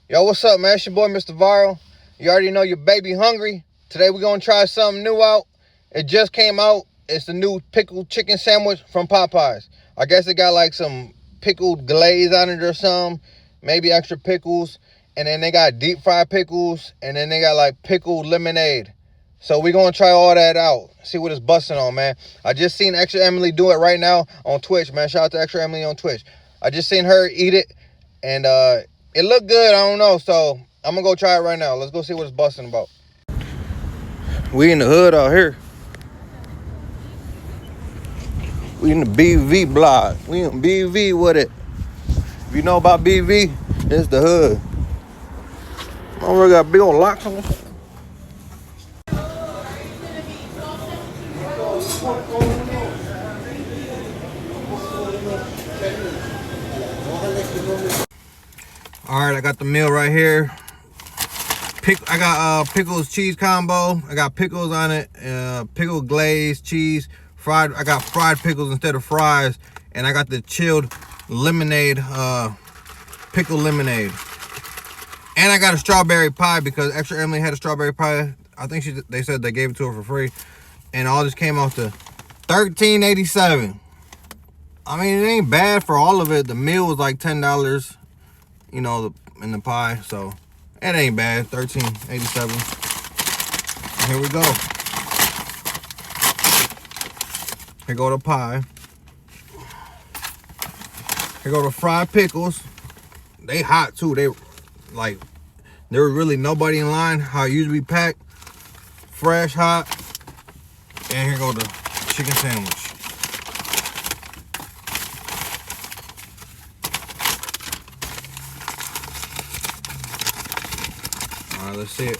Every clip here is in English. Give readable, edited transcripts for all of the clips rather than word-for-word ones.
Yo, what's up, man? It's your boy, Mr. Viral. You already know your baby hungry. Today we're going to try something new out. It just came out. It's the new pickle chicken sandwich from Popeyes. I guess it got like some pickled glaze on it or something. Maybe extra pickles. And then they got deep fried pickles. And then they got like pickled lemonade. So we're going to try all that out. See what it's busting on, man. I just seen Extra Emily do it right now on Twitch, man. Shout out to Extra Emily on Twitch. I just seen her eat it. And it looked good. I don't know. So I'm going to go try it right now. Let's go see what it's busting about. We in the hood out here. We in the BV block. We in BV with it. If you know about BV, it's the hood. Oh, we got big old locks on this. Alright, I got the meal right here. I got pickles cheese combo. I got pickles on it. Pickle glaze, cheese, fried. I got fried pickles instead of fries. And I got the chilled lemonade, pickle lemonade. And I got a strawberry pie because Extra Emily had a strawberry pie. I think they said they gave it to her for free. And all this came out to $13.87. I mean, it ain't bad for all of it. The meal was like $10, you know, in the pie. So it ain't bad. $13.87. Here we go. Here go the pie. Here go the fried pickles. They hot too. There was really nobody in line. How it usually be packed. Fresh, hot. And here go the chicken sandwich. All right, let's see it.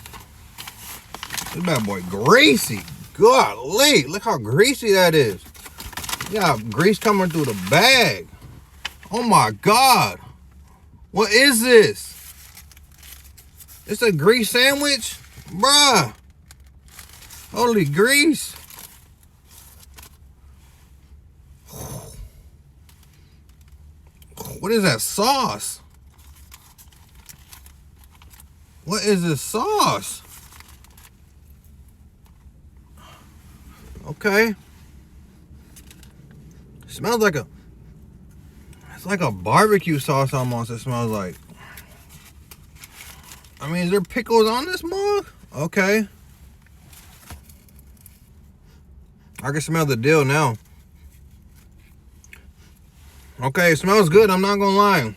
This bad boy greasy. Golly, look how greasy that is. You got grease coming through the bag. Oh my God. What is this? It's a grease sandwich? Bruh. Holy grease. What is that sauce? What is this sauce? Okay. Smells like it's like a barbecue sauce almost, it smells like. I mean, is there pickles on this mug? Okay. I can smell the dill now. Okay, it smells good, I'm not gonna lie.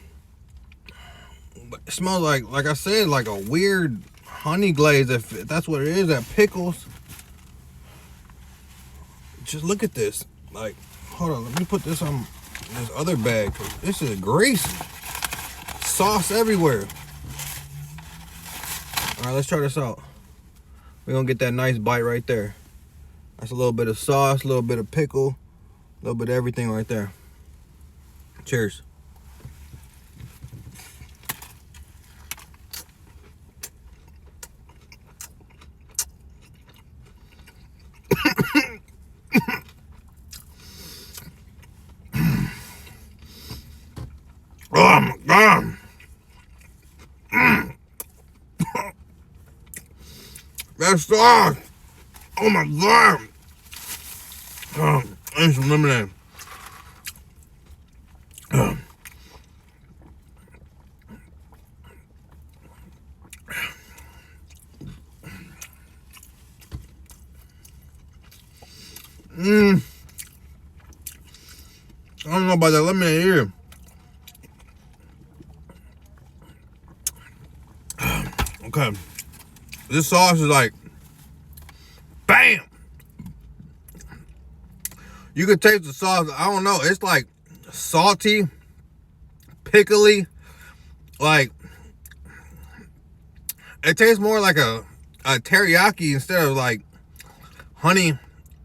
But it smells like I said, like a weird honey glaze, if that's what it is, that pickles. Just look at this. Like, hold on, let me put this on this other bag, cause this is greasy. Sauce everywhere. All right, let's try this out. We're gonna get that nice bite right there. That's a little bit of sauce, a little bit of pickle, a little bit of everything right there. Cheers. Oh my God. That sauce. Oh my God. I need some lemonade. I don't know about that lemonade here. Okay. This sauce is like, bam! You can taste the sauce. I don't know. It's like salty, pickly. Like, it tastes more like a teriyaki instead of like honey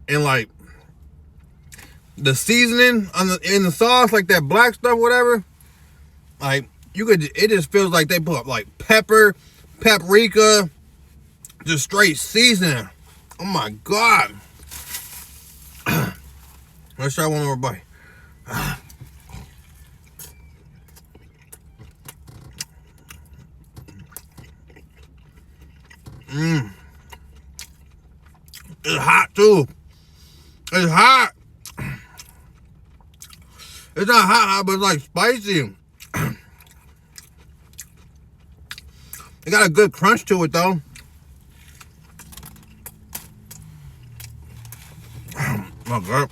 and like the seasoning in the sauce, like that black stuff, whatever. Like, it just feels like they put like pepper, paprika, just straight seasoning. Oh my God. Let's try one more bite. It's hot too. It's hot. It's not hot, but it's like spicy. It got a good crunch to it though. Oh God.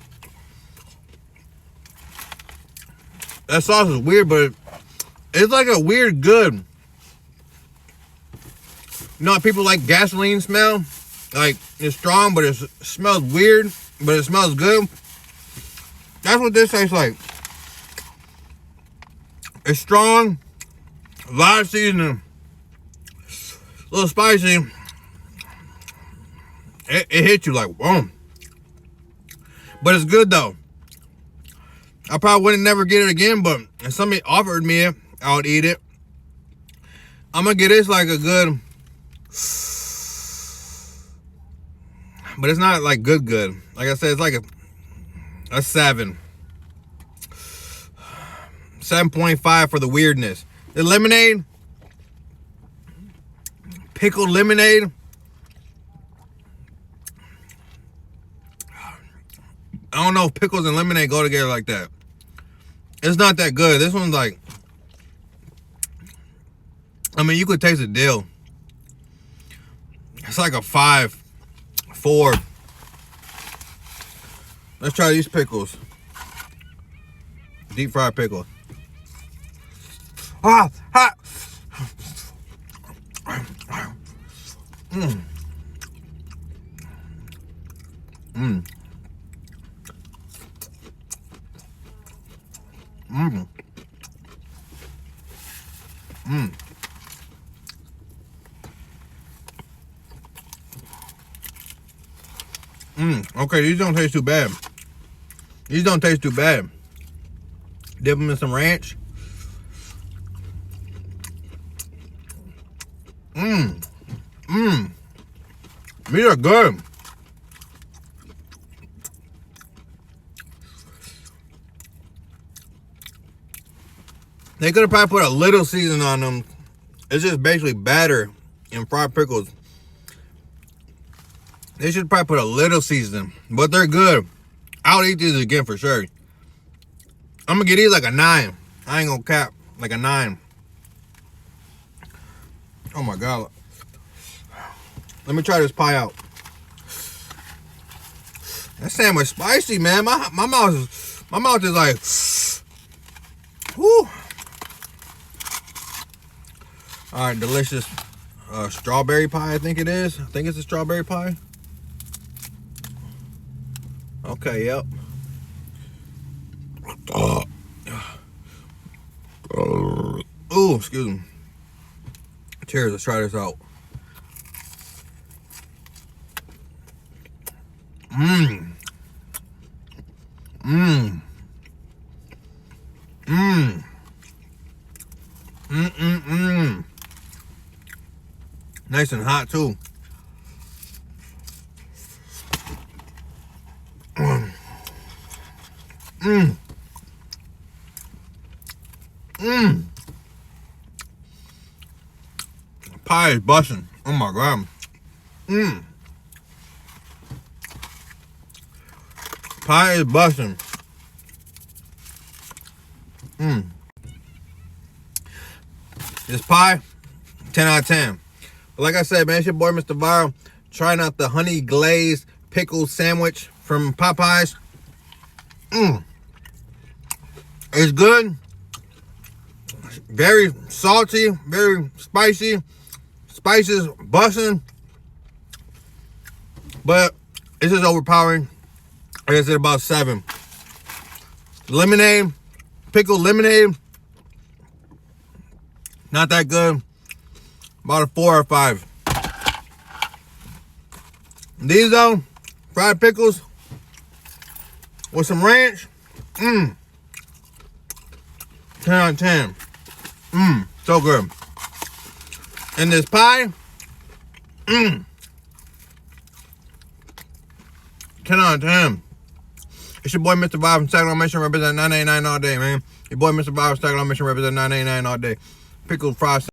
That sauce is weird, but it's like a weird good. You know how people like gasoline smell? Like, it's strong, but it smells weird, but it smells good. That's what this tastes like. It's strong, a lot of seasoning, a little spicy. It hits you like, boom. But it's good though. I probably wouldn't never get it again, but if somebody offered me it, I would eat it. I'm gonna get this like a good, but it's not like good. Like I said, it's like a 7. 7.5 for the weirdness. The lemonade, pickle lemonade. I don't know if pickles and lemonade go together like that. It's not that good. This one's like, I mean, you could taste the dill. It's like a 5, 4. Let's try these pickles. Deep fried pickle. Ah, hot. Mmm. Mmm. Mmm. Mmm. Okay, these don't taste too bad. These don't taste too bad. Dip them in some ranch. These are good. They could have probably put a little seasoning on them. It's just basically batter and fried pickles. They should probably put a little seasoning, but they're good. I'll eat these again for sure. I'm gonna get these like a 9. I ain't gonna cap, like a 9. Oh my God. Let me try this pie out. That sandwich spicy, man. My mouth is like, whoo. All right, delicious strawberry pie, I think it is. I think it's a strawberry pie. Okay, yep. Ooh, excuse me. Cheers, let's try this out. Nice and hot too. Pie is busting. Oh my God. Pie is busting. This pie, 10 out of 10. But like I said, man, it's your boy, Mr. Viral. Trying out the honey glazed pickle sandwich from Popeyes. It's good. Very salty, very spicy. Spices busting. But it's just overpowering. I guess it's about 7. Lemonade, pickle lemonade. Not that good. About a 4 or 5. These though, fried pickles with some ranch. 10 out of 10. So good. And this pie. 10 out of 10. It's your boy Mr. Viral from Saginaw Mission, represent 989 all day, man. Your boy Mr. Viral from Saginaw Mission, represent 989 all day. Pickle fries.